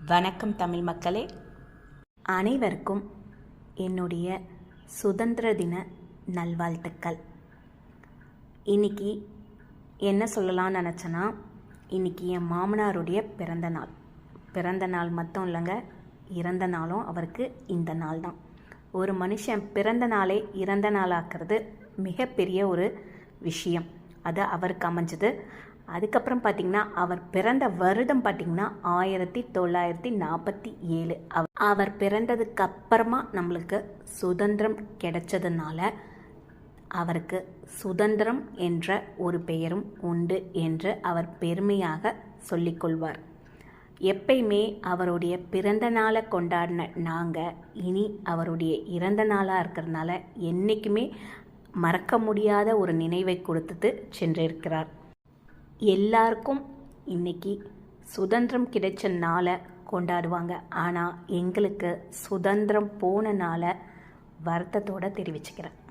வணக்கம் தமிழ் மக்களே, அனைவருக்கும் என்னுடைய சுதந்திர தின நல்வாழ்த்துக்கள். இன்றைக்கி என்ன சொல்லலாம்னு நினச்சேன்னா, இன்றைக்கி என் மாமனாருடைய பிறந்த நாள் மட்டும் இல்லைங்க, இறந்த நாளும் அவருக்கு இந்த நாள் தான். ஒரு மனுஷன் பிறந்த நாளே இறந்த நாளாக்குறது மிகப்பெரிய ஒரு விஷயம். அது அவருக்கு அமைஞ்சது. அதுக்கப்புறம் பார்த்திங்கன்னா, அவர் பிறந்த வருடம் பார்த்திங்கன்னா 1947. அவர் பிறந்ததுக்கு அப்புறமா நம்மளுக்கு சுதந்திரம் கிடைச்சதுனால அவருக்கு சுதந்திரம் என்ற ஒரு பெயரும் உண்டு என்று அவர் பெருமையாக சொல்லிக்கொள்வார். எப்பயுமே அவருடைய பிறந்த நாளை கொண்டாடின நாங்கள் இனி அவருடைய இறந்த நாளாக இருக்கிறதுனால என்றைக்குமே மறக்க முடியாத ஒரு நினைவை கொடுத்துட்டு சென்றிருக்கிறார். எல்லாருக்கும் இன்றைக்கி சுதந்திரம் கிடைச்ச நாளை கொண்டாடுவாங்க. ஆனால் எங்களுக்கு சுதந்திரம் போன நாளை வருத்தத்தோடு தெரிவிச்சுக்கிறேன்.